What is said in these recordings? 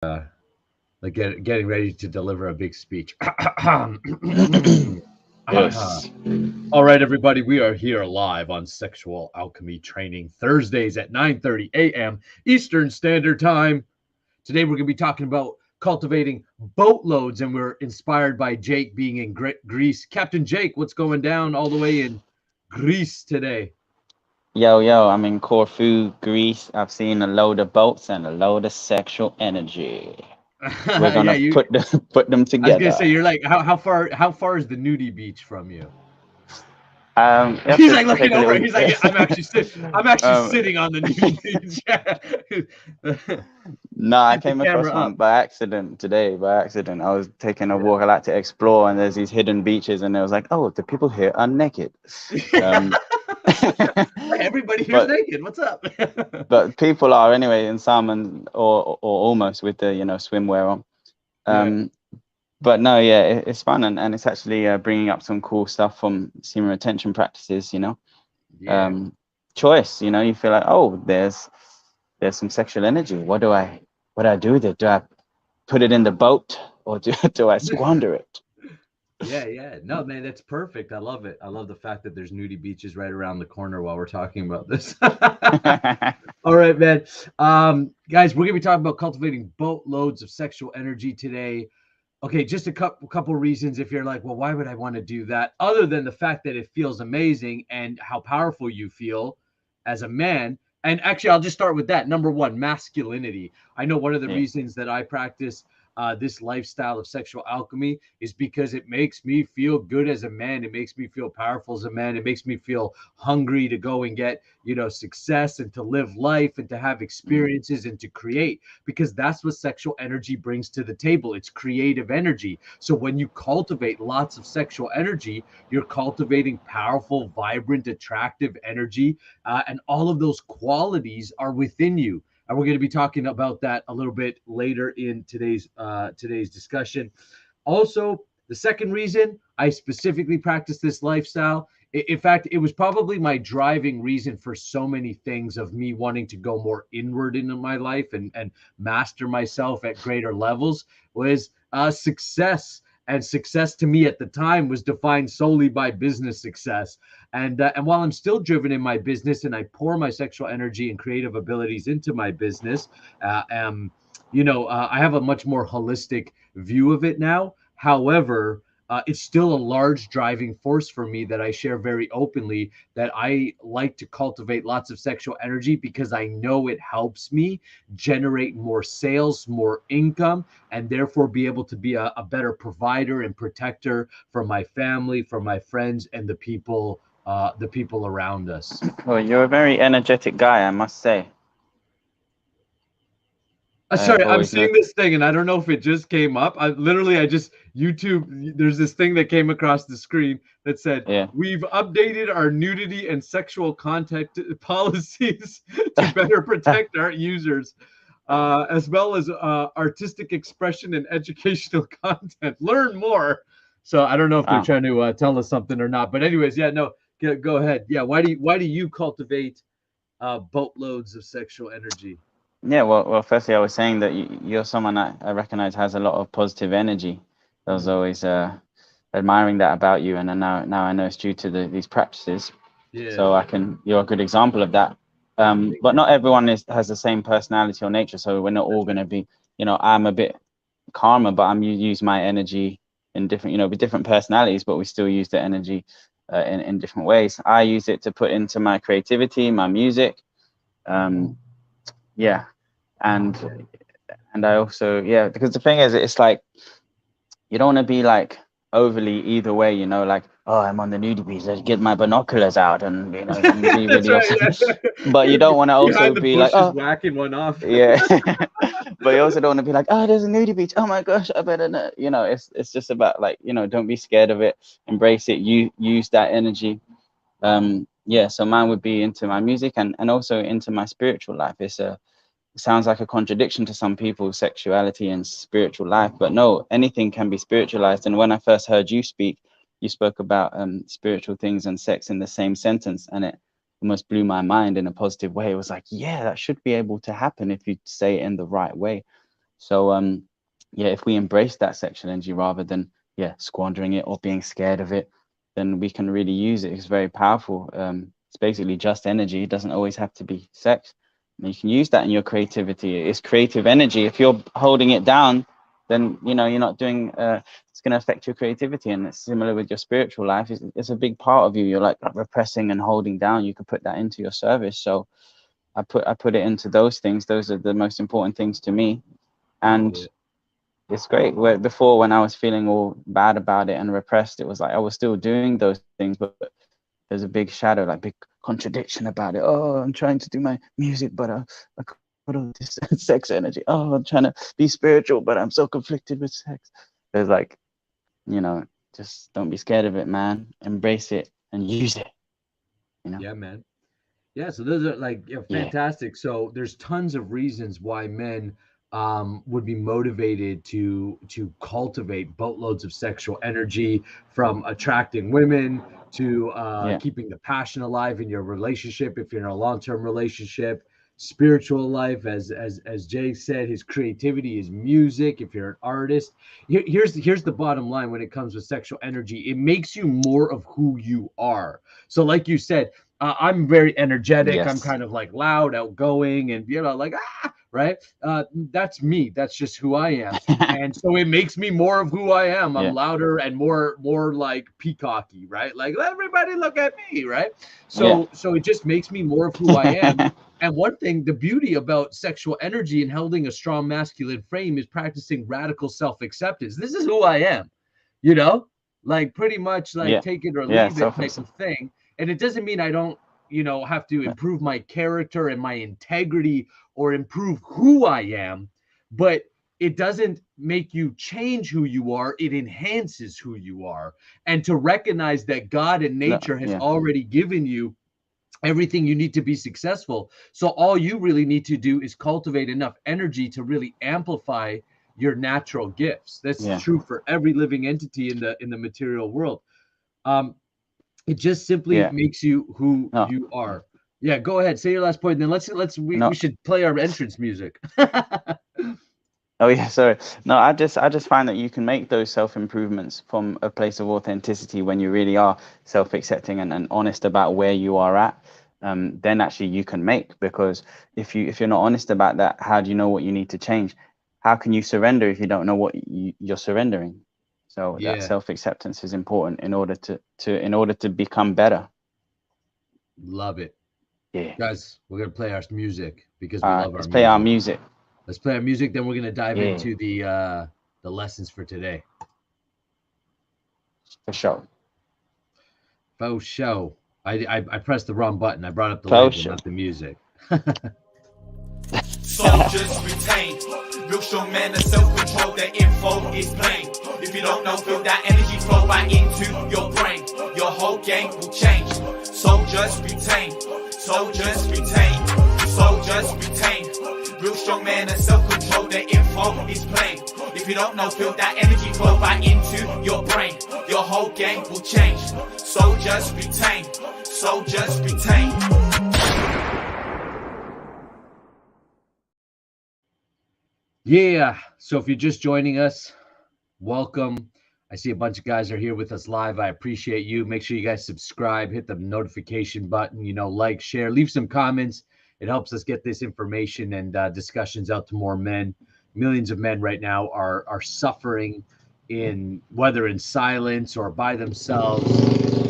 like getting ready to deliver a big speech. Yes. All right, everybody, we are here live on Sexual Alchemy Training Thursdays at 9:30 a.m. Eastern Standard Time. Today we're going to be talking about cultivating boatloads, and we're inspired by Jake being in Greece. Captain Jake, what's going down all the way in Greece today? Yo, I'm in Corfu, Greece. I've seen a load of boats and a load of sexual energy. We're Yeah, gonna put them I was gonna say together. you're like how far is the nudie beach from you? You have He's to like looking take a over. little. He's like, I'm actually um, sitting on the nudie beach. no, I Get the came across camera one up. by accident today. By accident, I was taking a walk. I like to explore, and there's these hidden beaches, and it was like, oh, the people here are naked. Um, Everybody here's but naked. What's up? people are anyway in some and or almost with the swimwear on. Yeah, Um, but no, yeah, it's fun and it's actually bringing up some cool stuff from semen retention practices. yeah. Um, choice. You feel like, oh, there's some sexual energy. What do I do with it? Do I put it in the boat or do I squander it? Yeah, yeah. No, man, that's perfect. I love it. I love the fact that there's nudie beaches right around the corner while we're talking about this. All right, man. Guys, we're gonna be talking about cultivating boatloads of sexual energy today. Okay, just a couple reasons if you're like, well, why would I want to do that? Other than the fact that it feels amazing and how powerful you feel as a man. And actually, I'll just start with that. Number one, masculinity. I know one of the Yeah. reasons that I practice this lifestyle of sexual alchemy is because it makes me feel good as a man. It makes me feel powerful as a man. It makes me feel hungry to go and get, success and to live life and to have Mm. experiences and to create, because that's what sexual energy brings to the table. It's creative energy. So when you cultivate lots of sexual energy, you're cultivating powerful, vibrant, attractive energy, and all of those qualities are within you. And we're going to be talking about that a little bit later in today's discussion. Also, the second reason I specifically practice this lifestyle, in fact, it was probably my driving reason for so many things of me wanting to go more inward into my life and master myself at greater levels, was success. And success to me at the time was defined solely by business success. And while I'm still driven in my business and I pour my sexual energy and creative abilities into my business, uh, um, I have a much more holistic view of it now. However, it's still a large driving force for me that I share very openly, that I like to cultivate lots of sexual energy because I know it helps me generate more sales, more income, and therefore be able to be a better provider and protector for my family, for my friends, and the people around us. Well, you're a very energetic guy, I must say. I Sorry, have I'm always seeing noticed. this thing and I don't know if it just came up. I just YouTube. There's this thing that came across the screen that said, Yeah. "We've updated our nudity and sexual contact policies to better protect our users, as well as artistic expression and educational content. Learn more." So I don't know if they're Wow. trying to tell us something or not. But anyways, yeah, no, go ahead. Yeah, why do you cultivate boatloads of sexual energy? Yeah, well, firstly, I was saying that you're someone I recognize has a lot of positive energy. I was Mm, always admiring that about you, and then now I know it's due to these practices. yeah. So you're a good example of that. Thank But you. not everyone has the same personality or nature, so we're not all That's going right. to be, I'm a bit calmer, but use my energy in different, with different personalities, but we still use the energy in different ways. I use it to put into my creativity, my music. Um, yeah, and Yeah. and I also, yeah, because the thing is, it's like you don't want to be like overly either way, like, oh, I'm on the nudie beach, let's get my binoculars out and be That's really right. awesome. Yeah. But you don't want to also Behind the be like, bushes oh, whacking one off. yeah. But you also don't want to be like, oh, there's a nudie beach. Oh my gosh, I better not. It's just about like, don't be scared of it. Embrace it. You use that energy. Yeah. So mine would be into my music and also into my spiritual life. It sounds like a contradiction to some people's sexuality and spiritual life, but no, anything can be spiritualized. And when I first heard you speak, you spoke about spiritual things and sex in the same sentence, and it almost blew my mind in a positive way. It was like, yeah, that should be able to happen if you say it in the right way. So yeah, if we embrace that sexual energy rather than squandering it or being scared of it, then we can really use it. It's very powerful. It's basically just energy. It doesn't always have to be sex. And you can use that in your creativity. It's creative energy. If you're holding it down, then you're not doing. It's going to affect your creativity, and it's similar with your spiritual life. It's a big part of you. You're like repressing and holding down. You could put that into your service. So I put it into those things. Those are the most important things to me, and it's great. Where before, when I was feeling all bad about it and repressed, it was like I was still doing those things, but there's a big shadow, like big contradiction about it. Oh, I'm trying to do my music, but I got all this sex energy. Oh, I'm trying to be spiritual, but I'm so conflicted with sex. There's like, just don't be scared of it, man. Embrace it and use it. Yeah, man. Yeah, so those are like fantastic. So there's tons of reasons why men would be motivated to cultivate boatloads of sexual energy, from attracting women to keeping the passion alive in your relationship if you're in a long-term relationship, spiritual life, as Jay said, his creativity is music. If you're an artist, here's the bottom line when it comes with sexual energy: it makes you more of who you are. So, like you said, I'm very energetic. I'm Yes. kind of like loud, outgoing, and like right. That's me. That's just who I am. And so it makes me more of who I am. I'm Yeah. louder and more like peacocky, right? Like, let everybody look at me, right? Yeah. So it just makes me more of who I am. And one thing, the beauty about sexual energy and holding a strong masculine frame is practicing radical self-acceptance. This is who I am, you know, like pretty much like Yeah. take it or Yeah. leave it type of thing. And it doesn't mean I don't, have to improve my character and my integrity or improve who I am, but it doesn't make you change who you are. It enhances who you are. And to recognize that God and No, nature has yeah. already given you everything you need to be successful. So all you really need to do is cultivate enough energy to really amplify your natural gifts. That's Yeah. true for every living entity in the material world. Um, it just simply Yeah. makes you who No. you are. Yeah, go ahead. Say your last point, and then we No. should play our entrance music. Oh yeah, sorry. No, I just find that you can make those self improvements from a place of authenticity when you really are self accepting and honest about where you are at. Then actually you can make, because if you're not honest about that, how do you know what you need to change? How can you surrender if you don't know what you're surrendering? So that Yeah, self acceptance is important in order to become better. love it. Yeah. Guys, we're gonna play our music because All we right. love our Let's play our music. music. Let's play our music, then we're gonna dive Yeah, into the lessons for today. for sure. Faux show. I pressed the wrong button. I brought up the For label, sure. not the music. Soldiers retain. Real strong men are self-control, their info is plain. If you don't know, feel that energy flow right into your brain. Your whole game will change. Soldiers retain. Soldiers retain. Soldiers retain. Real strong men are self-control, their info is plain. If you don't know, feel that energy flow right into your brain. Your whole game will change. Soldiers retain. Soldiers retain. Yeah. So if you're just joining us, welcome. I see a bunch of guys are here with us live. I appreciate you. Make sure you guys subscribe, hit the notification button, like, share, leave some comments. It helps us get this information and discussions out to more men. Millions of men right now are suffering, in whether in silence or by themselves,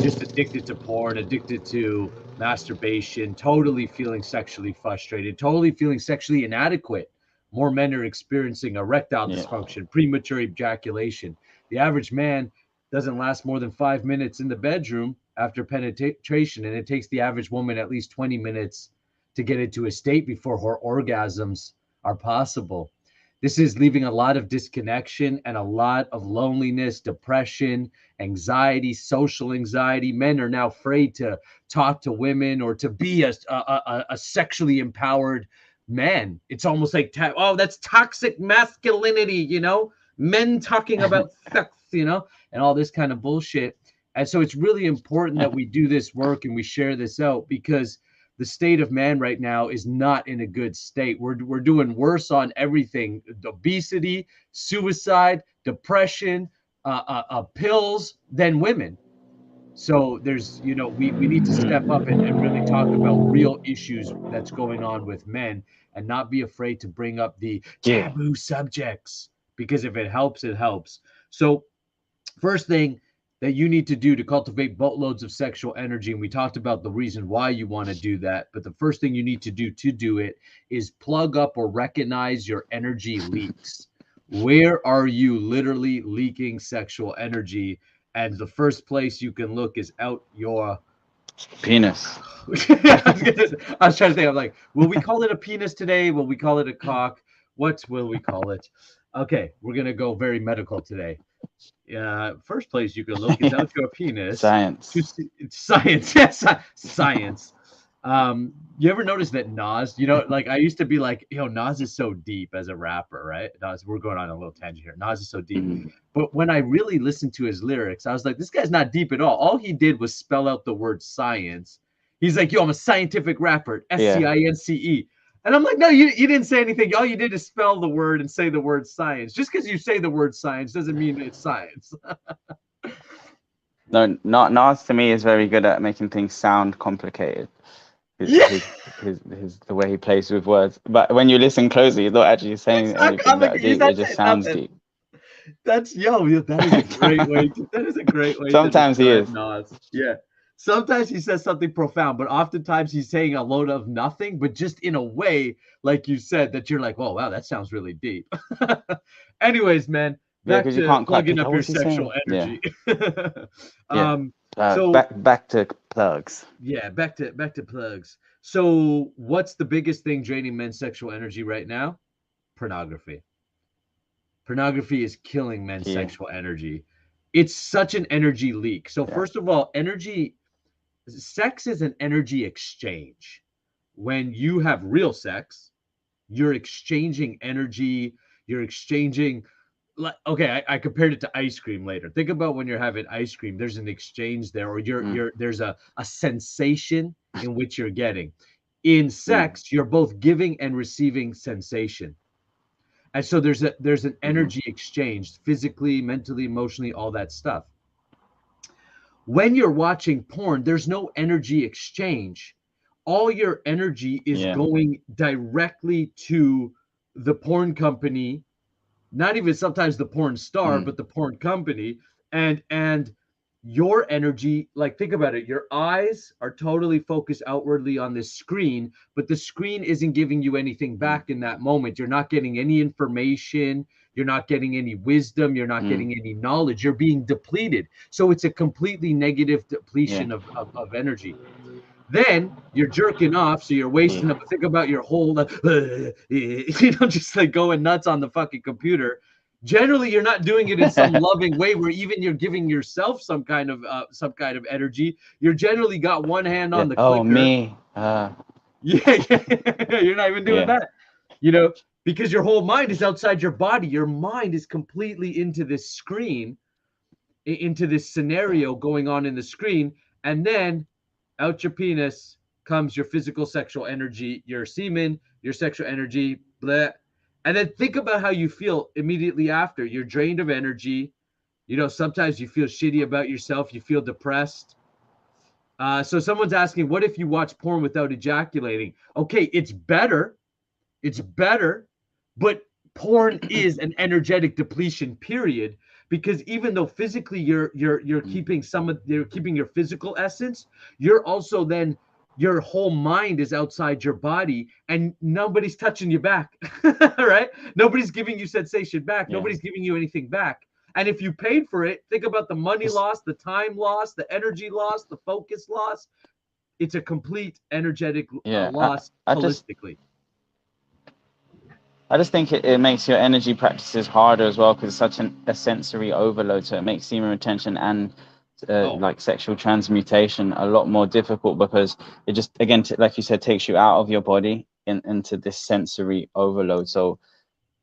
just addicted to porn, addicted to masturbation, totally feeling sexually frustrated, totally feeling sexually inadequate. More men are experiencing erectile Yeah. dysfunction, premature ejaculation. The average man doesn't last more than 5 minutes in the bedroom after penetration, and it takes the average woman at least 20 minutes to get into a state before her orgasms are possible. This is leaving a lot of disconnection and a lot of loneliness, depression, anxiety, social anxiety. Men are now afraid to talk to women or to be a sexually empowered man. It's almost like, that's toxic masculinity, men talking about sex, and all this kind of bullshit. And so it's really important that we do this work and we share this out, because the state of man right now is not in a good state. We're doing worse on everything: obesity, suicide, depression, pills than women. So there's, we need to step up and really talk about real issues that's going on with men, and not be afraid to bring up the Yeah. taboo subjects, because if it helps, it helps. So first thing that you need to do to cultivate boatloads of sexual energy, and we talked about the reason why you want to do that, but the first thing you need to do it is plug up or recognize your energy leaks. Where are you literally leaking sexual energy? And the first place you can look is out your Penis. I was trying to think. I'm like, will we call it a penis today? Will we call it a cock? What will we call it? Okay, we're gonna go very medical today. First place you can look is out your penis. Science. Science, yes, science. You ever notice that Nas, like I used to be like, Nas is so deep as a rapper, right? Nas, we're going on a little tangent here. Nas is so deep. But when I really listened to his lyrics, I was like, this guy's not deep at all. All he did was spell out the word science. He's like, yo, I'm a scientific rapper, SCINCE. And I'm like, no, you didn't say anything. All you did is spell the word and say the word science. Just because you say the word science doesn't mean it's science. No, not Nas to me is very good at making things sound complicated. His the way he plays with words. But when you listen closely, he's not actually saying anything that deep. It just sounds deep. That is a great way. That is a great way. Sometimes he is. Nas. Yeah. Sometimes he says something profound, but oftentimes he's saying a load of nothing, but just in a way, like you said, that you're like, oh, wow, that sounds really deep. Anyways, man, back to you can't plugging up your sexual energy. So back to plugs. Yeah, back to plugs. So what's the biggest thing draining men's sexual energy right now? Pornography. Pornography is killing men's sexual energy. It's such an energy leak. So first of all, sex is an energy exchange. When you have real sex, you're exchanging energy. You're exchanging, okay, I compared it to ice cream later. Think about when you're having ice cream, there's an exchange there, or there's a sensation in which you're getting. In sex, you're both giving and receiving sensation. And so there's an energy exchange, physically, mentally, emotionally, all that stuff. When you're watching porn, there's no energy exchange. All your energy is going directly to the porn company, not even sometimes the porn star, but the porn company. And your energy, like, think about it. Your eyes are totally focused outwardly on this screen, but the screen isn't giving you anything back in that moment. You're not getting any information. You're not getting any wisdom. You're not getting any knowledge. You're being depleted. So it's a completely negative depletion of energy. Then you're jerking off, so you're wasting up. Think about your whole, just like going nuts on the fucking computer. Generally, you're not doing it in some loving way where even you're giving yourself some kind of energy. You're generally got one hand on the clicker. Oh, me. You're not even doing that, because your whole mind is outside your body. Your mind is completely into this screen, into this scenario going on in the screen, and then out your penis comes your physical sexual energy, your semen, your sexual energy, blah. And then think about how you feel immediately after. You're drained of energy. Sometimes you feel shitty about yourself. You feel depressed. So someone's asking, what if you watch porn without ejaculating? Okay, it's better. It's better. But porn is an energetic depletion, period. Because even though physically you're keeping you're keeping your physical essence, you're also then, your whole mind is outside your body, and nobody's touching you back, right? Nobody's giving you sensation back. Nobody's giving you anything back. And if you paid for it, think about the money loss, the time loss, the energy loss, the focus loss. It's a complete energetic loss holistically. I just think it makes your energy practices harder as well, because it's such a sensory overload. So it makes semen retention and like sexual transmutation a lot more difficult, because it just, again, like you said, takes you out of your body into this sensory overload. So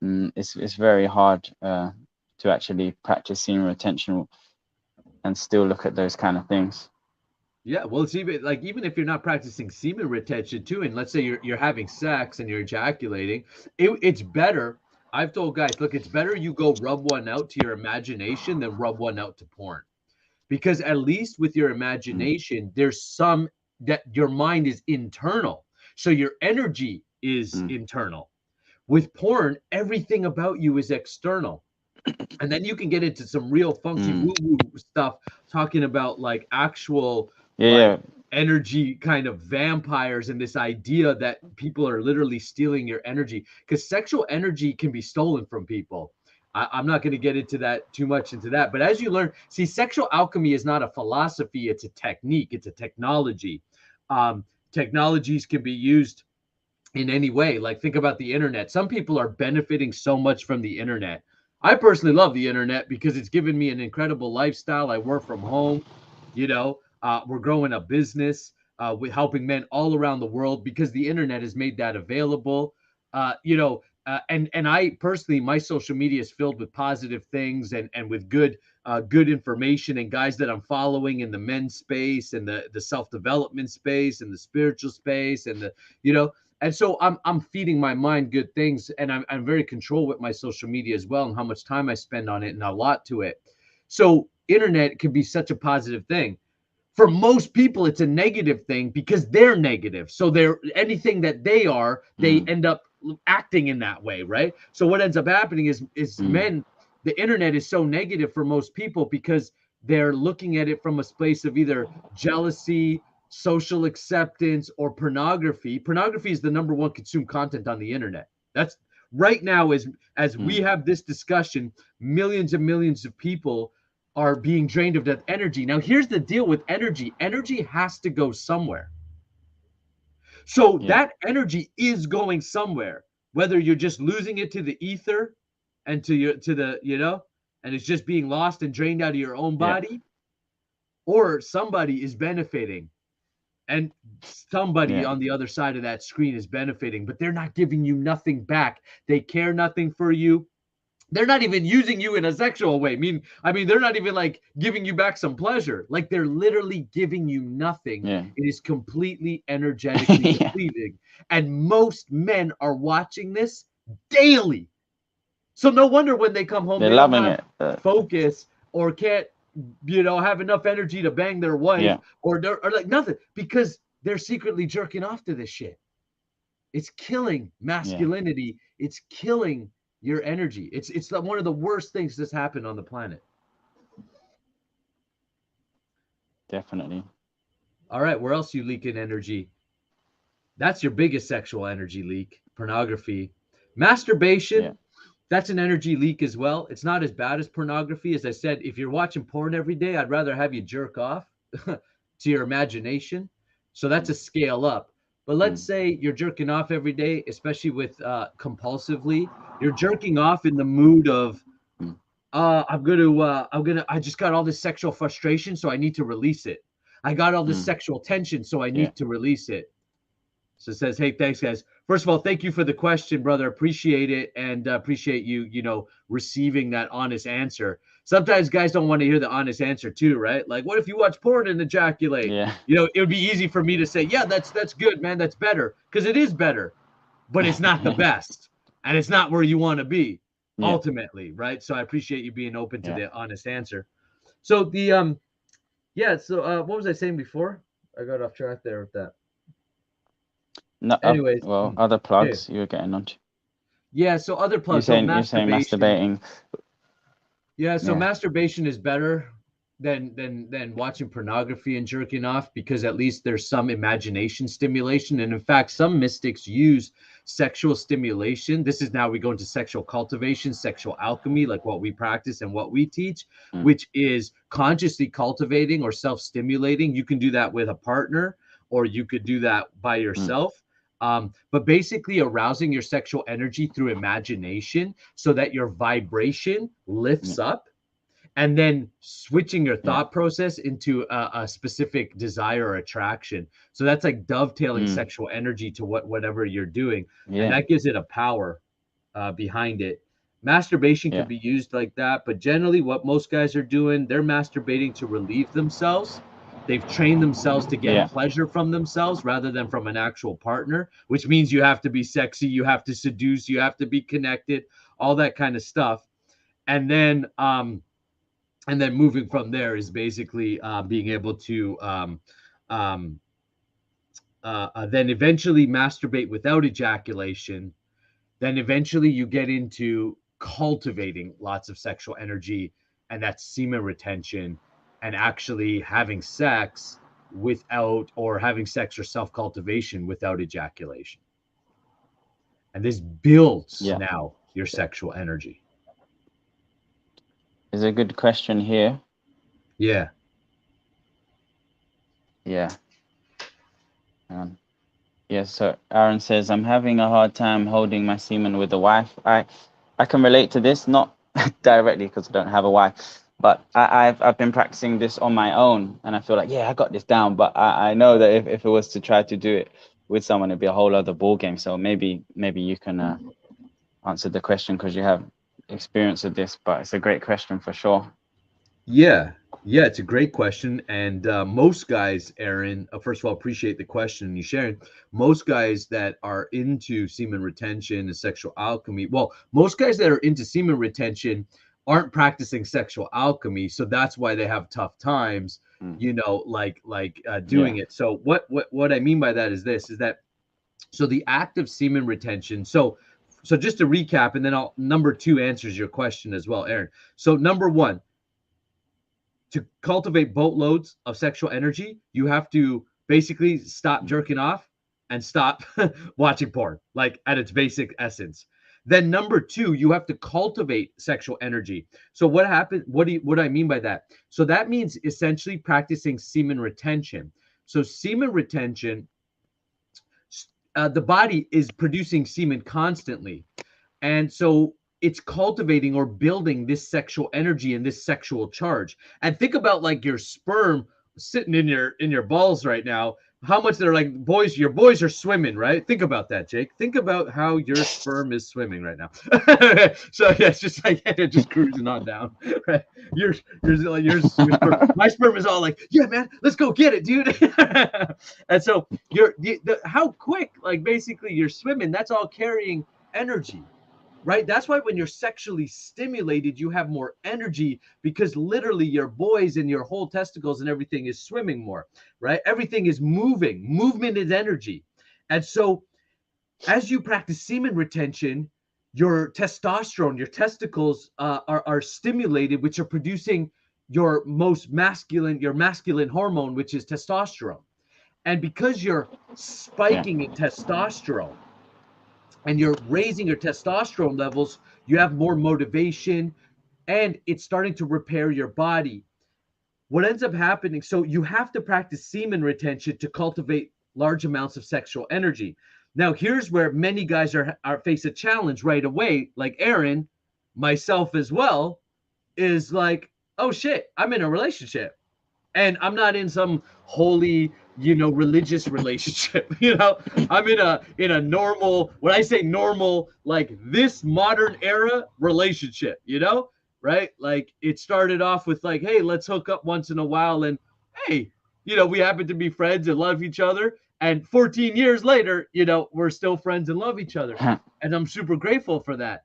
it's very hard to actually practice semen retention and still look at those kind of things. Yeah, well, it's even like even if you're not practicing semen retention too, and let's say you're having sex and you're ejaculating, it's better. I've told guys, look, it's better you go rub one out to your imagination than rub one out to porn, because at least with your Mm, imagination, there's some that your mind is internal, so your energy is mm, internal. With porn, everything about you is external. And then you can get into some real funky mm. woo-woo stuff talking about like actual Yeah, like yeah, energy kind of vampires and this idea that people are literally stealing your energy because sexual energy can be stolen from people. I'm not going to get into that too much into that, but as you learn, see, sexual alchemy is not a philosophy, it's a technique, it's a technology. um, Technologies can be used in any way. Like think about the internet. Some people are benefiting so much from the internet. I personally love the internet because it's given me an incredible lifestyle. I work from home, we're growing a business, with helping men all around the world because the internet has made that available. And I personally, my social media is filled with positive things and with good information and guys that I'm following in the men's space and the self development space and the spiritual space and the you know and so I'm feeding my mind good things, and I'm very controlled with my social media as well and how much time I spend on it, and a lot to it. So internet can be such a positive thing. For most people, it's a negative thing because they're negative. So they're anything that they are, they mm, end up acting in that way, right? So what ends up happening is mm. men, the internet is so negative for most people because they're looking at it from a space of either jealousy, social acceptance, or pornography. Pornography is the number one consumed content on the internet. That's right now, as we Mm. have this discussion, millions and millions of people are being drained of that energy. Now, here's the deal with energy. Energy has to go somewhere. So Yeah, that energy is going somewhere, whether you're just losing it to the ether and to the, and it's just being lost and drained out of your own yeah, body, or somebody is benefiting and somebody yeah, on the other side of that screen is benefiting, but they're not giving you nothing back. They care nothing for you. They're not even using you in a sexual way. I mean, they're not even like giving you back some pleasure. Like they're literally giving you nothing. yeah, It is completely energetically yeah. depleting. And most men are watching this daily. So no wonder when they come home, They're they don't loving have it. focus or can't, have enough energy to bang their wife Yeah, or like nothing because they're secretly jerking off to this shit. It's killing yeah, masculinity. It's killing your energy. It's one of the worst things that's happened on the planet. definitely. All right, where else you leaking energy? That's your biggest sexual energy leak. Pornography, Yeah, masturbation. That's an energy leak as well. It's not as bad as pornography. As I said, if you're watching porn every day, I'd rather have you jerk off to your imagination. So that's mm, a scale up. But let's mm, say you're jerking off every day, especially with compulsively. You're jerking off in the mood of mm, I just got all this sexual frustration, so I need to release it. I got all this mm. sexual tension, so I Yeah, need to release it. So it says, hey, thanks, guys. First of all, thank you for the question, brother. Appreciate it, and appreciate you, receiving that honest answer. Sometimes guys don't want to hear the honest answer too, right? Like, what if you watch porn and ejaculate? yeah, It would be easy for me to say, yeah, that's good, man. That's better, because it is better, but it's not the best, and it's not where you want to be yeah, ultimately, right? So I appreciate you being open to yeah. the honest answer. So yeah. So what was I saying before? I got off track there with that. No, Anyways, well, other yeah. plugs you were getting onto. Yeah, so other You're plugs. So saying masturbation. masturbating. Yeah, so Yeah. masturbation is better than watching pornography and jerking off because at least there's some imagination stimulation. And in fact, some mystics use sexual stimulation. This is now we go into sexual cultivation, sexual alchemy, like what we practice and what we teach, Mm, which is consciously cultivating or self-stimulating. You can do that with a partner, or you could do that by mm, yourself. But basically arousing your sexual energy through imagination so that your vibration yeah, lifts up, and then switching your yeah. thought process into a specific desire or attraction. So that's like dovetailing Mm, sexual energy to whatever you're doing, and yeah, that gives it a power behind it. Masturbation yeah. could be used like that, but generally, what most guys are doing, they're masturbating to relieve themselves they've trained themselves to get Yeah. pleasure from themselves rather than from an actual partner, which means you have to be sexy, you have to seduce, you have to be connected, all that kind of stuff. And then moving from there is basically being able to um, then eventually masturbate without ejaculation. Then eventually you get into cultivating lots of sexual energy, and that's semen retention, and actually having sex without, or having sex or self-cultivation without ejaculation. And this builds now your sexual energy. There's a good question here. Yeah. Yeah. Yeah, so Aaron says, I'm having a hard time holding my semen with a wife. I can relate to this, not directly because I don't have a wife, but I've been practicing this on my own, and I feel like, yeah, I got this down. But I know that if it was to try to do it with someone, it'd be a whole other ball game. So maybe you can answer the question because you have experience with this, but it's a great question for sure. Yeah, it's a great question. And most guys, Aaron, first of all, appreciate the question and you sharing. Most guys that are into semen retention and sexual alchemy, well, most guys that are into semen retention aren't practicing sexual alchemy, so that's why they have tough times, you know, doing it. So what I mean by that is this: is that so the act of semen retention. So just to recap, and then number 2 answers your question as well, Aaron. So number 1. To cultivate boatloads of sexual energy, you have to basically stop jerking off and stop watching porn, like at its basic essence. Then number 2, you have to cultivate sexual energy. So what happened? What do I mean by that? So that means essentially practicing semen retention. So semen retention, the body is producing semen constantly. And so it's cultivating or building this sexual energy and this sexual charge. And think about like your sperm sitting in your balls right now. How much they're like, your boys are swimming, right? Think about that, Jake. Think about how your sperm is swimming right now. So yeah, it's just like just cruising on down. Right? My sperm is all like, yeah, man, let's go get it, dude. And so how quick, like basically you're swimming. That's all carrying energy. Right? That's why when you're sexually stimulated, you have more energy because literally your boys and your whole testicles and everything is swimming more, right? Everything is moving. Movement is energy. And so as you practice semen retention, your testosterone, your testicles are stimulated, which are producing your masculine hormone, which is testosterone. And because you're spiking in testosterone, and you're raising your testosterone levels, you have more motivation, and it's starting to repair your body. What ends up happening, so you have to practice semen retention to cultivate large amounts of sexual energy. Now, here's where many guys are face a challenge right away, like Aaron, myself as well, is like, oh shit, I'm in a relationship. And I'm not in some holy, religious relationship. I'm in a normal, when I say normal, like this modern era relationship, right? Like it started off with like, hey, let's hook up once in a while. And hey, we happen to be friends and love each other. And 14 years later, we're still friends and love each other. And I'm super grateful for that.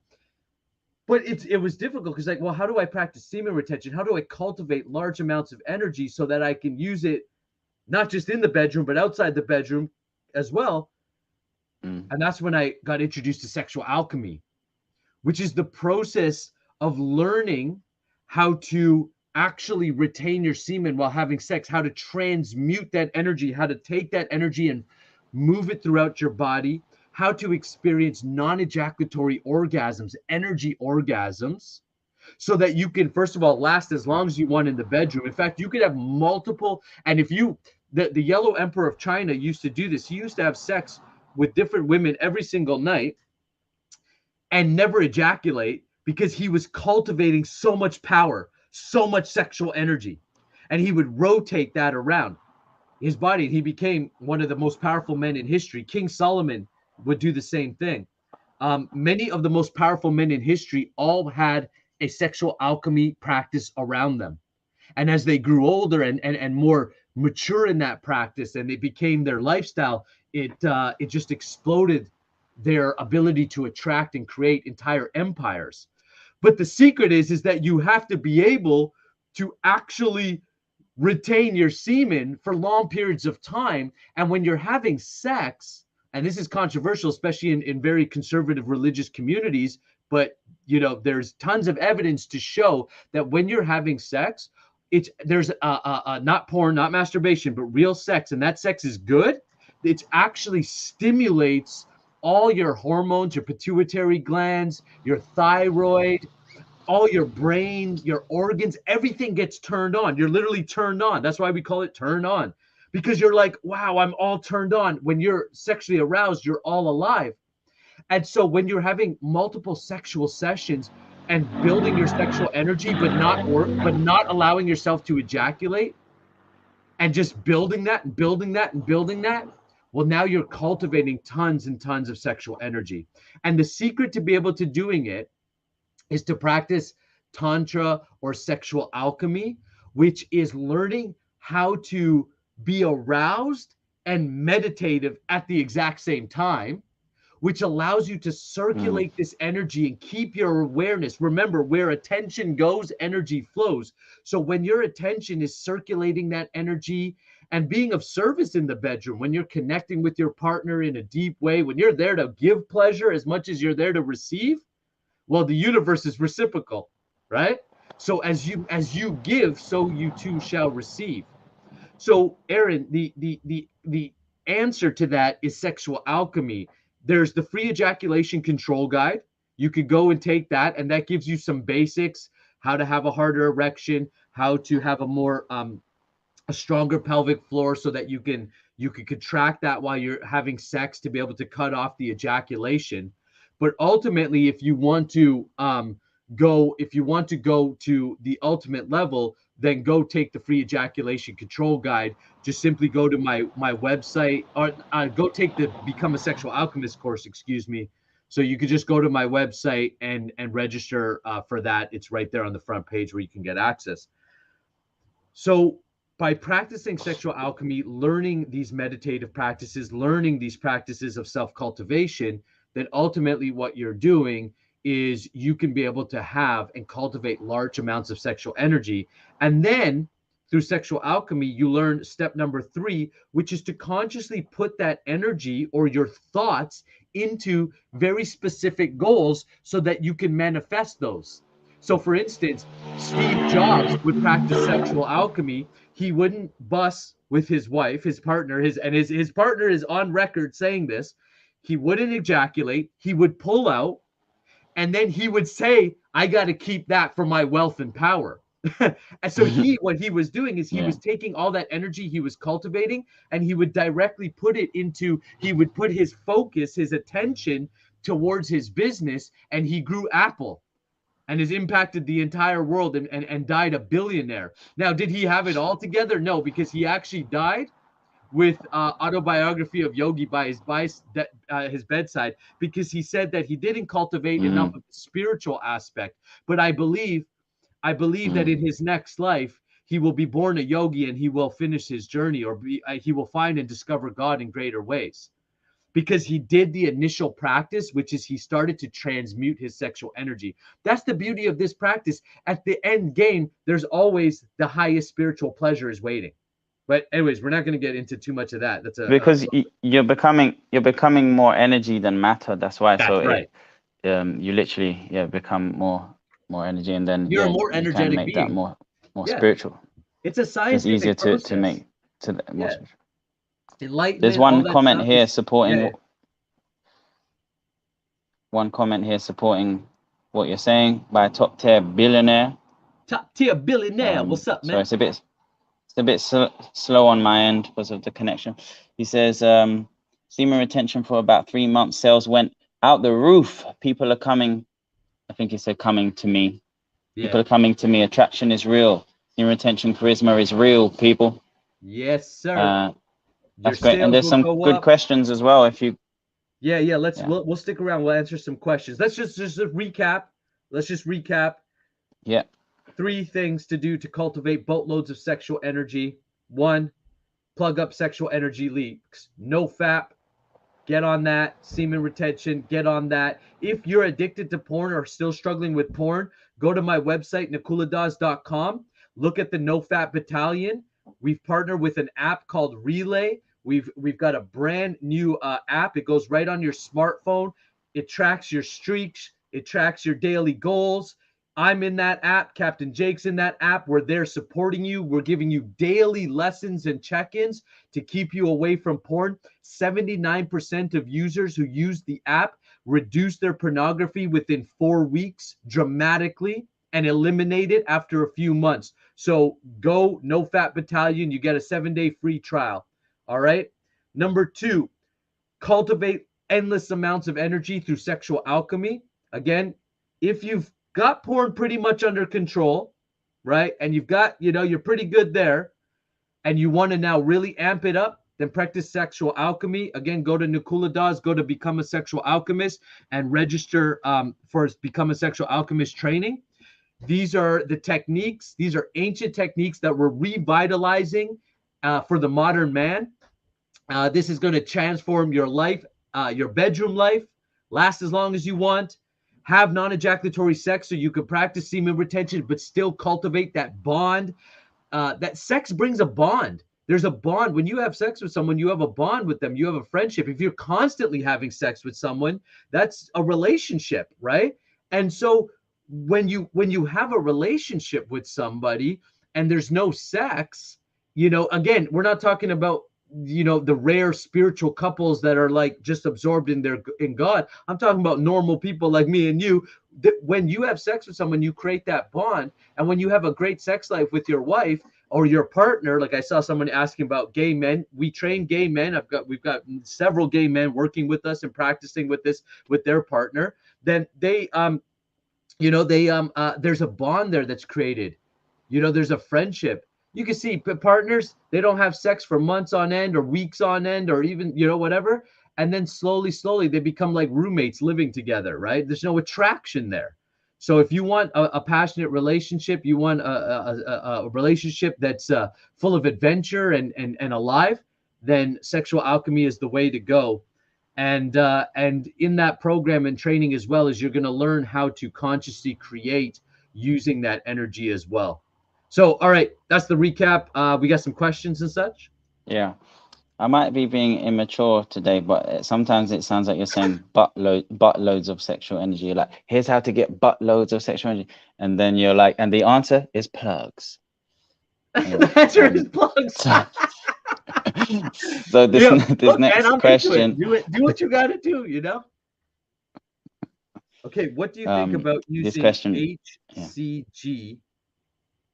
But it was difficult because, like, well, how do I practice semen retention? How do I cultivate large amounts of energy so that I can use it not just in the bedroom, but outside the bedroom as well? And that's when I got introduced to sexual alchemy, which is the process of learning how to actually retain your semen while having sex, how to transmute that energy, how to take that energy and move it throughout your body, how to experience non-ejaculatory orgasms, energy orgasms, so that you can, first of all, last as long as you want in the bedroom. In fact, you could have multiple, and if the Yellow Emperor of China used to do this. He used to have sex with different women every single night and never ejaculate because he was cultivating so much power, so much sexual energy, and he would rotate that around his body. He became one of the most powerful men in history. King Solomon would do the same thing. Many of the most powerful men in history all had a sexual alchemy practice around them. And as they grew older and more mature in that practice and it became their lifestyle, it just exploded their ability to attract and create entire empires. But the secret is that you have to be able to actually retain your semen for long periods of time. And when you're having sex, and this is controversial, especially in very conservative religious communities, but there's tons of evidence to show that when you're having sex, there's not porn, not masturbation, but real sex, and that sex is good. It actually stimulates all your hormones, your pituitary glands, your thyroid, all your brain, your organs, everything gets turned on. You're literally turned on. That's why we call it turn on, because you're like, wow, I'm all turned on. When you're sexually aroused, you're all alive. And so when you're having multiple sexual sessions and building your sexual energy, but not allowing yourself to ejaculate, and just building that and building that and building that, well, now you're cultivating tons and tons of sexual energy. And the secret to be able to doing it is to practice tantra or sexual alchemy, which is learning how to be aroused and meditative at the exact same time, which allows you to circulate this energy and keep your awareness. Remember, where attention goes, energy flows. So when your attention is circulating that energy and being of service in the bedroom, when you're connecting with your partner in a deep way, when you're there to give pleasure as much as you're there to receive, well, the universe is reciprocal, right? So as you give, so you too shall receive. So Aaron, the answer to that is sexual alchemy. There's the free ejaculation control guide. You could go and take that, and that gives you some basics: how to have a harder erection, how to have a stronger pelvic floor, so that you can contract that while you're having sex to be able to cut off the ejaculation. But ultimately, if you want to go to the ultimate level, then go take the free ejaculation control guide. Just simply go to my website, or go take the Become a Sexual Alchemist course, excuse me. So you could just go to my website and register for that. It's right there on the front page where you can get access. So by practicing sexual alchemy, learning these meditative practices, learning these practices of self-cultivation, then ultimately what you're doing is you can be able to have and cultivate large amounts of sexual energy. And then through sexual alchemy, you learn step number 3, which is to consciously put that energy or your thoughts into very specific goals so that you can manifest those. So for instance, Steve Jobs would practice sexual alchemy. He wouldn't bust with his wife, his partner, his partner is on record saying this. He wouldn't ejaculate. He would pull out, and then he would say, I got to keep that for my wealth and power. And so what he was doing is he was taking all that energy he was cultivating, and he would directly put it into, he would put his focus, his attention towards his business, and he grew Apple and has impacted the entire world and died a billionaire. Now, did he have it all together? No, because he actually died with Autobiography of Yogi by his bedside, because he said that he didn't cultivate enough of the spiritual aspect. But I believe that in his next life, he will be born a yogi and he will finish his journey, or he will find and discover God in greater ways, because he did the initial practice, which is he started to transmute his sexual energy. That's the beauty of this practice. At the end game, there's always the highest spiritual pleasure is waiting. But anyways, we're not going to get into too much of that. That's because you're becoming more energy than matter. That's why. That's right. You literally become more energy, and then you're a more you energetic can make being. that more spiritual. It's a science. It's easier to make more spiritual. Enlightenment. There's one comment here supporting. One comment here supporting what you're saying by a top tier billionaire. Top tier billionaire. What's up, man? So it's a bit slow on my end because of the connection. He says, semen retention for about 3 months. Sales went out the roof. People are coming. I think he said coming to me. Yeah. People are coming to me. Attraction is real. Semen retention, charisma is real, people. Yes, sir. That's great. And there's some good questions as well. If you. Yeah. We'll stick around. We'll answer some questions. Let's just recap. Let's just recap. Yeah. 3 things to do to cultivate boatloads of sexual energy. 1, plug up sexual energy leaks. No FAP, get on that. Semen retention, get on that. If you're addicted to porn or still struggling with porn, go to my website, nikuladas.com. Look at the No Fat Battalion. We've partnered with an app called Relay. We've got a brand new app. It goes right on your smartphone. It tracks your streaks. It tracks your daily goals. I'm in that app. Captain Jake's in that app. We're there supporting you. We're giving you daily lessons and check-ins to keep you away from porn. 79% of users who use the app reduce their pornography within 4 weeks dramatically and eliminate it after a few months. So go No Fat Battalion. You get a 7-day free trial. All right. Number 2, cultivate endless amounts of energy through sexual alchemy. Again, if you've got porn pretty much under control, right? And you've got, you're pretty good there, and you want to now really amp it up, then practice sexual alchemy. Again, go to Nikuladas, go to Become a Sexual Alchemist, and register for Become a Sexual Alchemist training. These are the techniques. These are ancient techniques that we're revitalizing for the modern man. This is going to transform your life, your bedroom life, last as long as you want. Have non-ejaculatory sex so you can practice semen retention, but still cultivate that bond. That sex brings a bond. There's a bond. When you have sex with someone, you have a bond with them. You have a friendship. If you're constantly having sex with someone, that's a relationship, right? And so when you have a relationship with somebody and there's no sex, again, we're not talking about the rare spiritual couples that are like just absorbed in God. I'm talking about normal people like me and you. That when you have sex with someone, you create that bond. And when you have a great sex life with your wife or your partner, like I saw someone asking about gay men, we train gay men. We've got several gay men working with us and practicing with this with their partner. Then there's a bond there that's created. There's a friendship. You can see partners, they don't have sex for months on end or weeks on end or even, whatever. And then slowly, they become like roommates living together, right? There's no attraction there. So if you want a passionate relationship, you want a relationship that's full of adventure and alive, then sexual alchemy is the way to go. And in that program and training as well, as you're going to learn how to consciously create using that energy as well. So, all right, that's the recap. We got some questions and such. Yeah, I might be being immature today, but sometimes it sounds like you're saying buttloads of sexual energy. You're like, here's how to get buttloads of sexual energy, and then you're like, and the answer is plugs. The answer is plugs. So this next question. Do what you got to do. Okay, what do you think about using HCG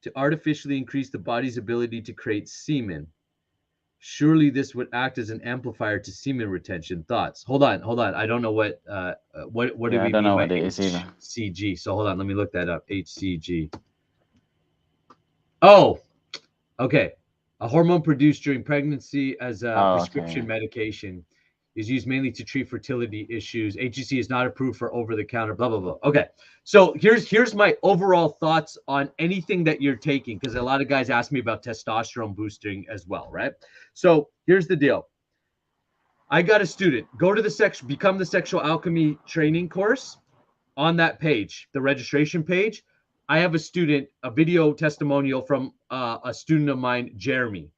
to artificially increase the body's ability to create semen? Surely this would act as an amplifier to semen retention. Thoughts? Hold on. I don't know what do we mean by HCG. So hold on, let me look that up. HCG. Oh, okay. A hormone produced during pregnancy as a prescription medication is used mainly to treat fertility issues. HCG is not approved for over-the-counter, blah, blah, blah. Okay, so here's my overall thoughts on anything that you're taking, because a lot of guys ask me about testosterone boosting as well, right? So here's the deal. I got a student. Go to Become the Sexual Alchemy training course. On that page, the registration page, I have a student, a video testimonial from a student of mine, Jeremy.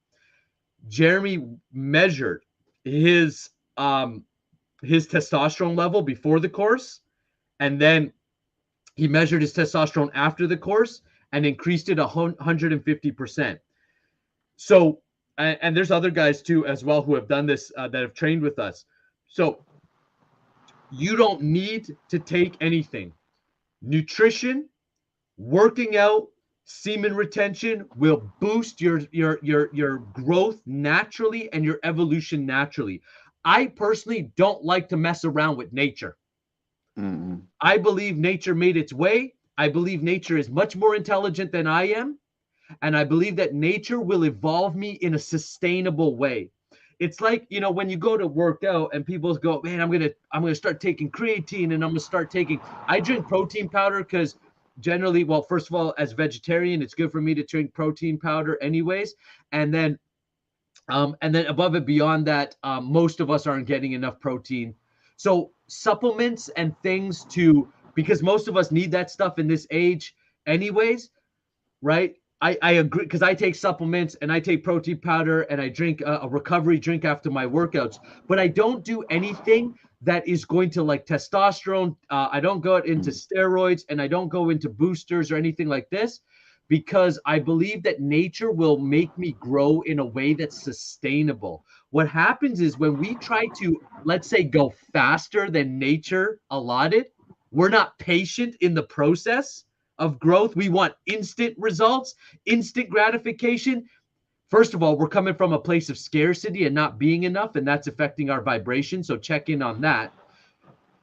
Jeremy measured his testosterone level before the course, and then he measured his testosterone after the course and increased it 150%. So, and there's other guys too as well who have done this, that have trained with us. So you don't need to take anything. Nutrition, working out, semen retention will boost your growth naturally and your evolution naturally. I personally don't like to mess around with nature. Mm-hmm. I believe nature made its way. I believe nature is much more intelligent than I am. And I believe that nature will evolve me in a sustainable way. It's like, when you go to work out and people go, man, I'm gonna start taking creatine and I'm gonna start taking. I drink protein powder because generally, well, first of all, as a vegetarian, it's good for me to drink protein powder anyways. And then And then above and beyond that, most of us aren't getting enough protein. So supplements and things because most of us need that stuff in this age anyways, right? I agree, because I take supplements and I take protein powder and I drink a recovery drink after my workouts, but I don't do anything that is going to like testosterone. I don't go into steroids and I don't go into boosters or anything like this, because I believe that nature will make me grow in a way that's sustainable. What happens is when we try to, let's say, go faster than nature allotted, we're not patient in the process of growth. We want instant results, instant gratification. First of all, we're coming from a place of scarcity and not being enough, and that's affecting our vibration. So check in on that.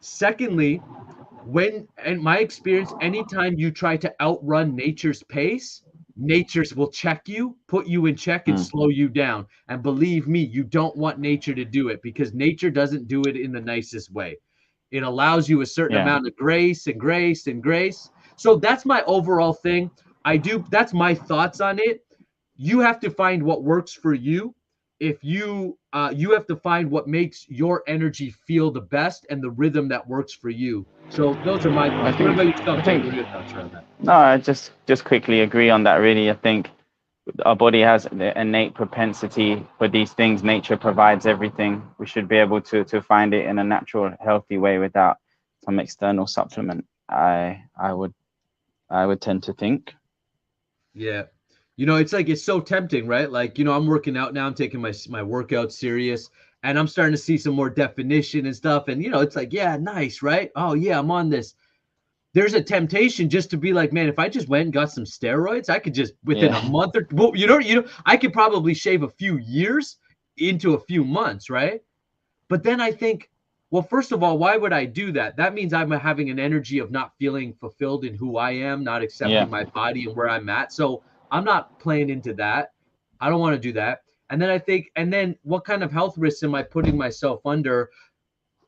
Secondly, in my experience, anytime you try to outrun nature's pace, nature will check you, put you in check, and slow you down. And believe me, you don't want nature to do it, because nature doesn't do it in the nicest way. It allows you a certain amount of grace and grace and grace. So that's my overall thing. That's my thoughts on it. You have to find what works for you. If you have to find what makes your energy feel the best and the rhythm that works for you. So those are my thoughts. What about yourself, Jake? What are your thoughts around that? No, I just quickly agree on that. Really, I think our body has the innate propensity for these things. Nature provides everything. We should be able to find it in a natural, healthy way without some external supplement. I would tend to think. Yeah. It's so tempting, right? Like, I'm working out now. I'm taking my workout serious, and I'm starting to see some more definition and stuff. And, it's like, yeah, nice, right? Oh, yeah, I'm on this. There's a temptation just to be like, man, if I just went and got some steroids, I could just within a month or, well, I could probably shave a few years into a few months, right? But then I think, well, first of all, why would I do that? That means I'm having an energy of not feeling fulfilled in who I am, not accepting my body and where I'm at. So I'm not playing into that. I don't want to do that. And then I think, what kind of health risks am I putting myself under?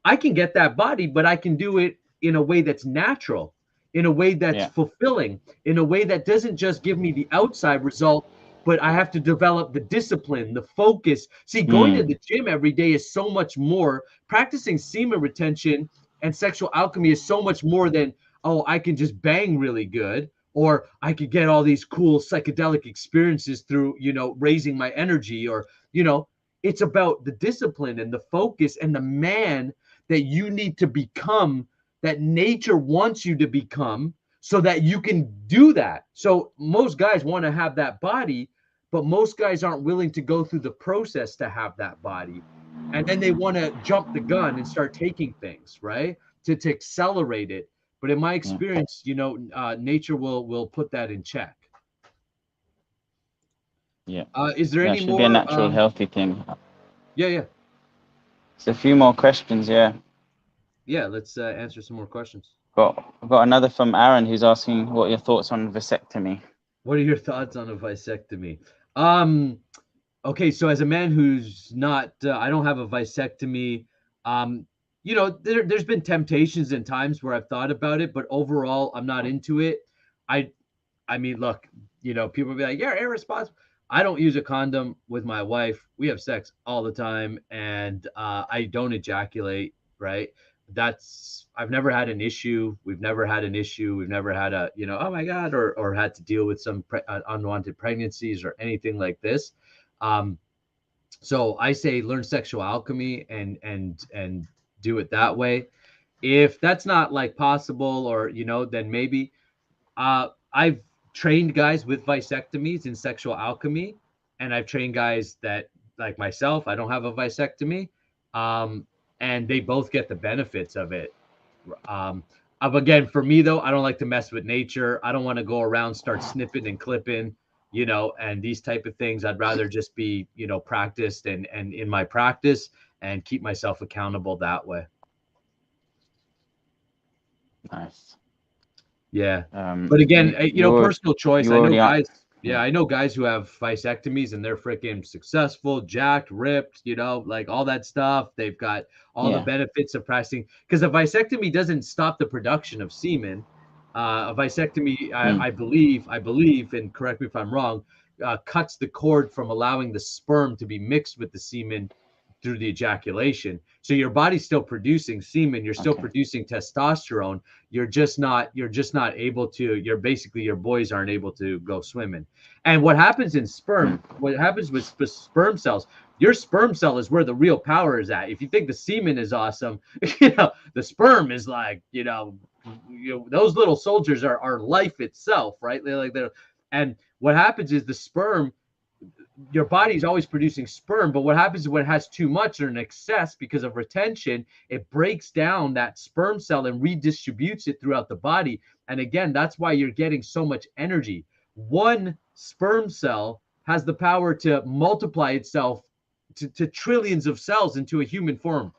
I can get that body, but I can do it in a way that's natural, in a way that's fulfilling, in a way that doesn't just give me the outside result, but I have to develop the discipline, the focus. See, going to the gym every day is so much more. Practicing semen retention and sexual alchemy is so much more than, oh, I can just bang really good, or I could get all these cool psychedelic experiences through, raising my energy, or, it's about the discipline and the focus and the man that you need to become, that nature wants you to become, so that you can do that. So most guys want to have that body, but most guys aren't willing to go through the process to have that body. And then they want to jump the gun and start taking things, right? To accelerate it. But in my experience, nature will put that in check. Yeah. Is there any should more? Be a natural, healthy thing. Yeah. There's a few more questions. Yeah. Yeah. Let's answer some more questions. I've got another from Aaron, who's asking what your thoughts on vasectomy. What are your thoughts on a vasectomy? Okay, so as a man who's not, I don't have a vasectomy. There's been temptations and times where I've thought about it, but overall, I'm not into it. I mean, look, people be like, "You're irresponsible." I don't use a condom with my wife. We have sex all the time, and I don't ejaculate. Right? I've never had an issue. We've never had an issue. We've never had a, oh my God, or had to deal with some unwanted pregnancies or anything like this. So I say learn sexual alchemy and do it that way. If that's not like possible, or, then maybe I've trained guys with vasectomies in sexual alchemy, and I've trained guys that, like myself, I don't have a vasectomy. And they both get the benefits of it. Again, for me though, I don't like to mess with nature. I don't want to go around, start snipping and clipping, and these type of things. I'd rather just be, practiced and in my practice, and keep myself accountable that way. Nice. Yeah. But again, personal choice. I know guys. Yeah, I know guys who have vasectomies and they're freaking successful, jacked, ripped, like all that stuff. They've got all the benefits of practicing, because a vasectomy doesn't stop the production of semen. A vasectomy, I believe, and correct me if I'm wrong, cuts the cord from allowing the sperm to be mixed with the semen through the ejaculation. So your body's still producing semen, you're still producing testosterone. You're just not able to, your boys aren't able to go swimming. And what happens in sperm, what happens with sperm cells, your sperm cell is where the real power is at. If you think the semen is awesome, the sperm is like, those little soldiers are life itself, right? And what happens is the sperm, your body's always producing sperm, but what happens is when it has too much or an excess because of retention, it breaks down that sperm cell and redistributes it throughout the body. And again, that's why you're getting so much energy. One sperm cell has the power to multiply itself to trillions of cells into a human form.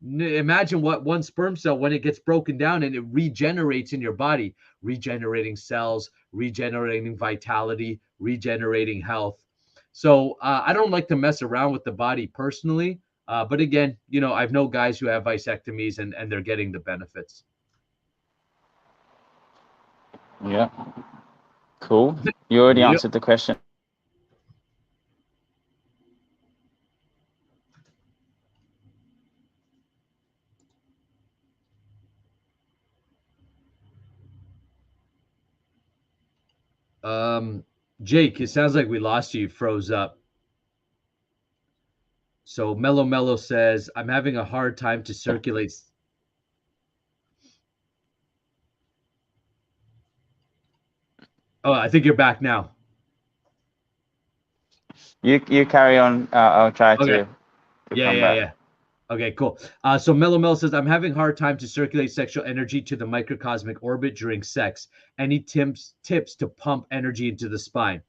Imagine what one sperm cell, when it gets broken down and it regenerates in your body, regenerating cells, regenerating vitality, regenerating health. So I don't like to mess around with the body personally. But again, I've known guys who have vasectomies and they're getting the benefits. Yeah. Cool. You already answered the question. Jake, it sounds like we lost you. You froze up. So Mellow says, I'm having a hard time to circulate. Oh, I think you're back now. You carry on. I'll try to Yeah. Okay, cool. So Mellow says, I'm having a hard time to circulate sexual energy to the microcosmic orbit during sex. Any tips to pump energy into the spine?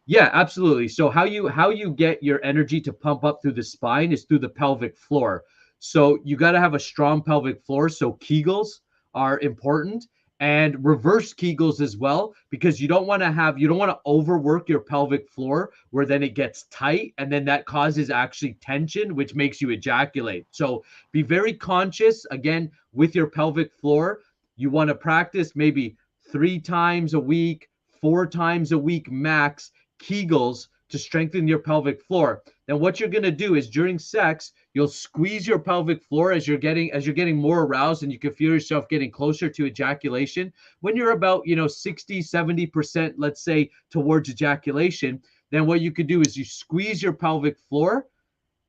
Yeah, absolutely. So how you get your energy to pump up through the spine is through the pelvic floor. So you got to have a strong pelvic floor. So Kegels are important, and reverse Kegels as well, because you don't want to overwork your pelvic floor where then it gets tight and then that causes actually tension, which makes you ejaculate. So be very conscious again with your pelvic floor. You want to practice maybe 3 times a week, 4 times a week max Kegels to strengthen your pelvic floor. Then what you're going to do is during sex, you'll squeeze your pelvic floor as you're getting more aroused, and you can feel yourself getting closer to ejaculation. When you're about 60-70%, let's say, towards ejaculation, then what you could do is you squeeze your pelvic floor,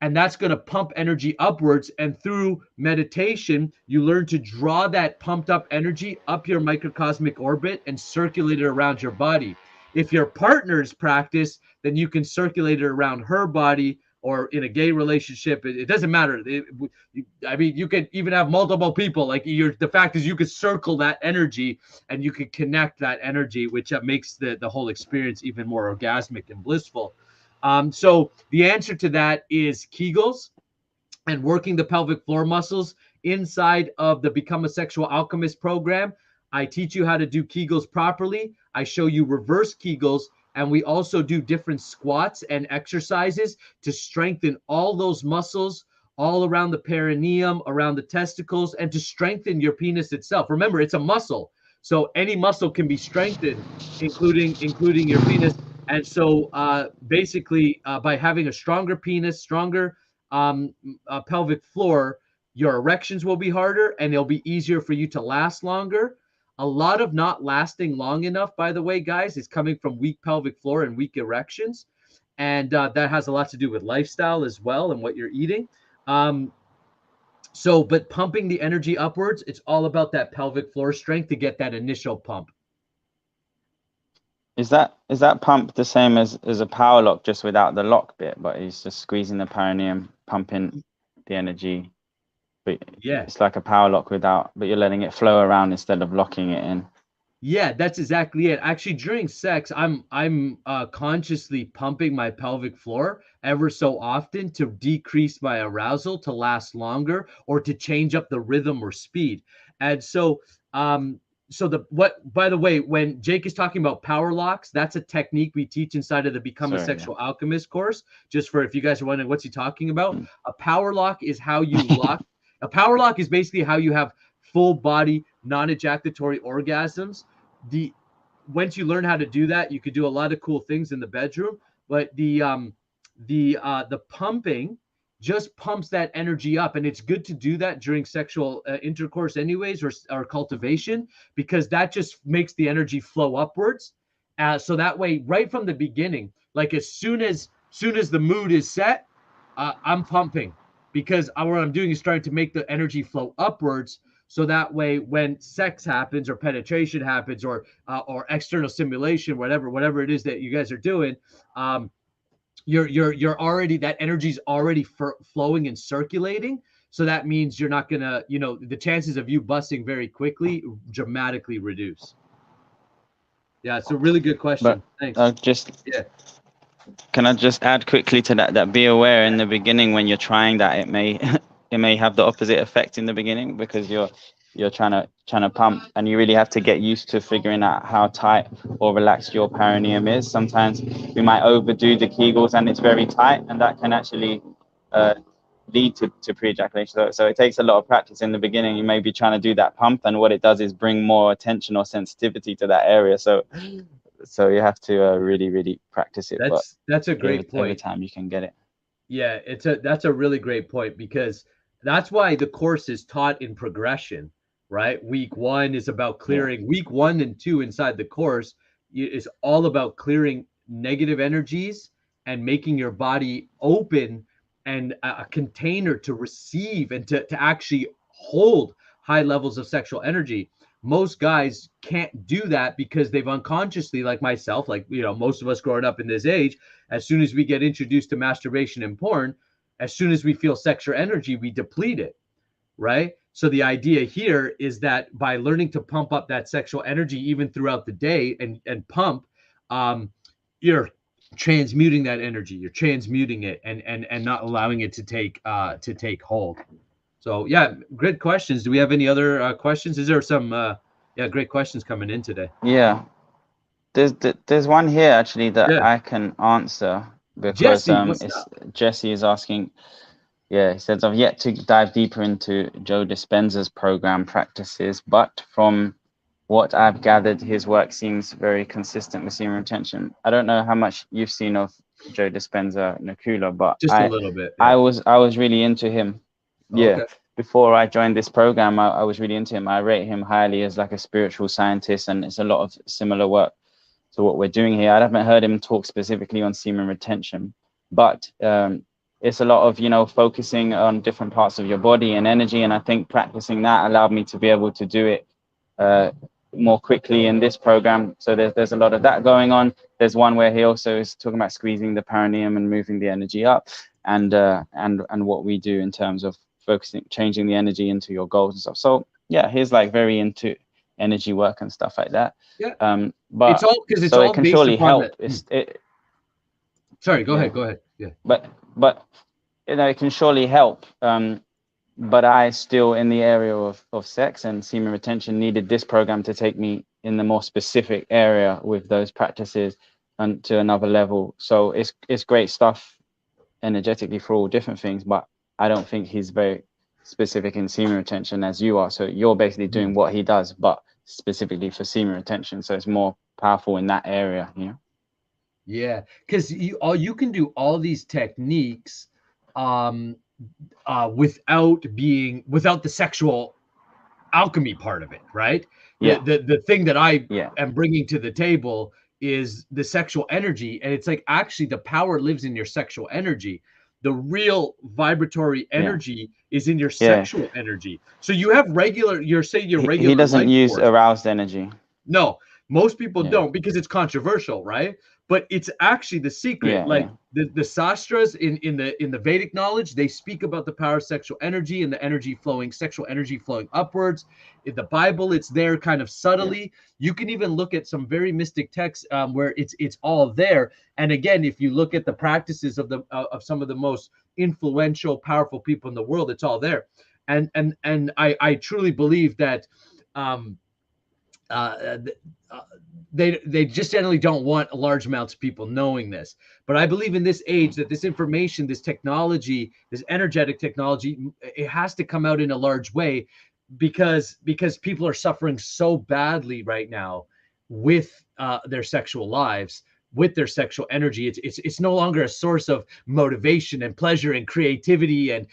and that's going to pump energy upwards. And through meditation, you learn to draw that pumped up energy up your microcosmic orbit and circulate it around your body. If your partner's practice, then you can circulate it around her body, or in a gay relationship. It doesn't matter. You could even have multiple people. The fact is you could circle that energy and you could connect that energy, which makes the whole experience even more orgasmic and blissful. So the answer to that is Kegels and working the pelvic floor muscles inside of the Become a Sexual Alchemist program. I teach you how to do Kegels properly. I show you reverse Kegels, and we also do different squats and exercises to strengthen all those muscles all around the perineum, around the testicles, and to strengthen your penis itself. Remember, it's a muscle. So any muscle can be strengthened, including your penis. And so basically, by having a stronger penis, stronger pelvic floor, your erections will be harder and it'll be easier for you to last longer. A lot of not lasting long enough, by the way, guys, is coming from weak pelvic floor and weak erections. And that has a lot to do with lifestyle as well and what you're eating. But pumping the energy upwards, it's all about that pelvic floor strength to get that initial pump. Is that pump the same as a power lock, just without the lock bit, but it's just squeezing the perineum, pumping the energy? But yeah, it's like a power lock but you're letting it flow around instead of locking it in. Yeah, that's exactly it. Actually, during sex, I'm consciously pumping my pelvic floor ever so often to decrease my arousal, to last longer, or to change up the rhythm or speed. And so, by the way, when Jake is talking about power locks, that's a technique we teach inside of the Become a Sexual Alchemist course. Just for if you guys are wondering what's he talking about, a power lock is how you lock. A power lock is basically how you have full body non-ejaculatory orgasms. once you learn how to do that, you could do a lot of cool things in the bedroom. But the pumping just pumps that energy up, and it's good to do that during sexual intercourse anyways, or cultivation, because that just makes the energy flow upwards. So that way, right from the beginning, like as soon as the mood is set, I'm pumping, because what I'm doing is starting to make the energy flow upwards. So that way, when sex happens or penetration happens or external stimulation, whatever it is that you guys are doing, you're already, that energy's already flowing and circulating. So that means you're not gonna, the chances of you busting very quickly dramatically reduce. Yeah, it's a really good But question. Thanks. just Yeah. can I just add quickly to that be aware in the beginning when you're trying that it may it may have the opposite effect in the beginning, because you're trying to pump, and you really have to get used to figuring out how tight or relaxed your perineum is. Sometimes we might overdo the Kegels and it's very tight, and that can actually lead to pre-ejaculation. So it takes a lot of practice in the beginning. You may be trying to do that pump, and what it does is bring more attention or sensitivity to that area. So you have to really practice it. That's a great point. Over time you can get it. Yeah, that's a really great point, because that's why the course is taught in progression, right? Week 1 is about clearing. Week 1 and 2 inside the course is all about clearing negative energies and making your body open and a container to receive and to actually hold high levels of sexual energy. Most guys can't do that because they've unconsciously, like myself, like, most of us growing up in this age, as soon as we get introduced to masturbation and porn, as soon as we feel sexual energy, we deplete it, right? So the idea here is that by learning to pump up that sexual energy even throughout the day and pump, you're transmuting that energy. You're transmuting it and not allowing it to take hold. So yeah, great questions. Do we have any other questions? Is there some great questions coming in today? Yeah, there's one here actually that I can answer, because Jesse is asking. Yeah, he says, I've yet to dive deeper into Joe Dispenza's program practices, but from what I've gathered, his work seems very consistent with semen retention. I don't know how much you've seen of Joe Dispenza, Nakula, but just a little bit. Yeah. I was really into him. Okay. Before I joined this program, I was really into him. I rate him highly as like a spiritual scientist, and it's a lot of similar work to what we're doing here. I haven't heard him talk specifically on semen retention, but it's a lot of, focusing on different parts of your body and energy. And I think practicing that allowed me to be able to do it more quickly in this program. So there's a lot of that going on. There's one where he also is talking about squeezing the perineum and moving the energy up, and what we do in terms of focusing, changing the energy into your goals and stuff. So yeah, he's like very into energy work and stuff like that. Yeah. But it's all because so it can surely help. Sorry, go ahead. Yeah. But it can surely help. But I still, in the area of sex and semen retention, needed this program to take me in the more specific area with those practices and to another level. So it's great stuff energetically for all different things, but I don't think he's very specific in semen retention as you are. So you're basically doing what he does, but specifically for semen retention. So it's more powerful in that area, Yeah, because you can do all these techniques without the sexual alchemy part of it, right? Yeah. The thing that I am bringing to the table is the sexual energy, and it's like actually the power lives in your sexual energy. The real vibratory energy is in your sexual energy. So you have you're saying your regular. He doesn't use aroused energy. No, most people don't, because it's controversial, right? But it's actually the secret. The sastras in the Vedic knowledge, they speak about the power of sexual energy and the sexual energy flowing upwards. In the Bible, it's there kind of subtly. You can even look at some very mystic texts where it's all there. And again, if you look at the practices of some of the most influential, powerful people in the world, it's all there. And I truly believe that they just generally don't want large amounts of people knowing this. But I believe in this age that this information, this technology, this energetic technology, it has to come out in a large way, because people are suffering so badly right now with their sexual lives, with their sexual energy. It's no longer a source of motivation and pleasure and creativity and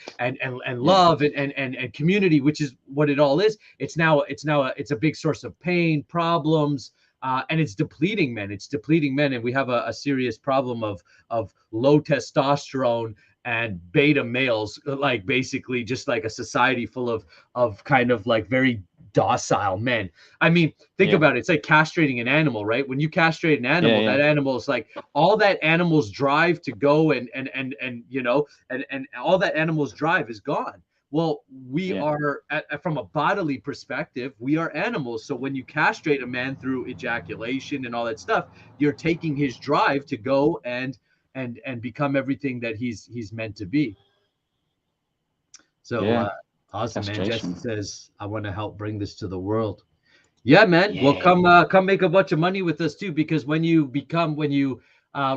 love and community, which is what it all is. It's a big source of pain, problems, and it's depleting men. It's depleting men, and we have a serious problem of low testosterone and beta males, like basically just like a society full of kind of like very docile men. I mean, think about it. It's like castrating an animal, right? When you castrate an animal, that animal is like all that animal's drive to go and you know, and all that animal's drive is gone. Well, we are from a bodily perspective, we are animals. So when you castrate a man through ejaculation and all that stuff, you're taking his drive to go and become everything that he's meant to be. So awesome, man. Jesse says, I want to help bring this to the world. Yeah, man. Well, come make a bunch of money with us too, because when you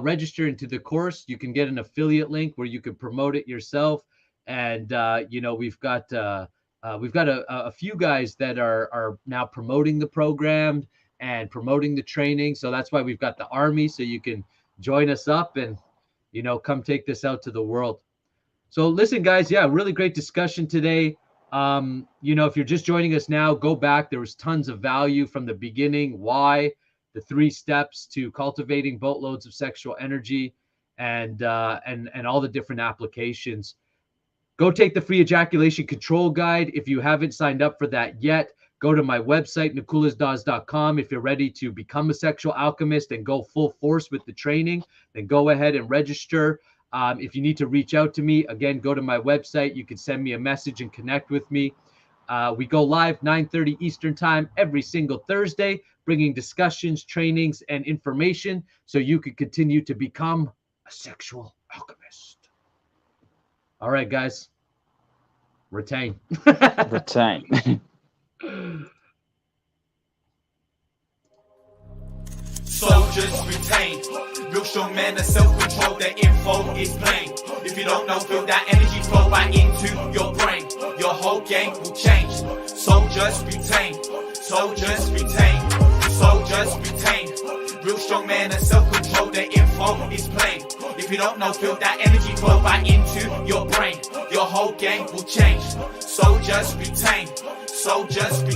register into the course, you can get an affiliate link where you can promote it yourself. And you know, we've got a few guys that are now promoting the program and promoting the training. So that's why we've got the army, so you can join us up and, you know, come take this out to the world. So listen, guys, really great discussion today. You know, if you're just joining us now, go back. There was tons of value from the beginning. Why? The 3 steps to cultivating boatloads of sexual energy and all the different applications. Go take the free ejaculation control guide. If you haven't signed up for that yet, go to my website, nicolasdawes.com. If you're ready to become a sexual alchemist and go full force with the training, then go ahead and register. If you need to reach out to me, again, go to my website. You can send me a message and connect with me. We go live 9:30 Eastern time every single Thursday, bringing discussions, trainings, and information so you can continue to become a sexual alchemist. All right, guys. Retain. Retain. Soldiers retain. Real strong men are self-control, their info is plain. If you don't know, feel that energy flow right into your brain. Your whole game will change. Soldiers retain. Soldiers retain. Soldiers retain. Real strong men are self-control, their info is plain. If you don't know, feel that energy flow right into your brain. Your whole game will change. Soldiers retain. Soldiers retain.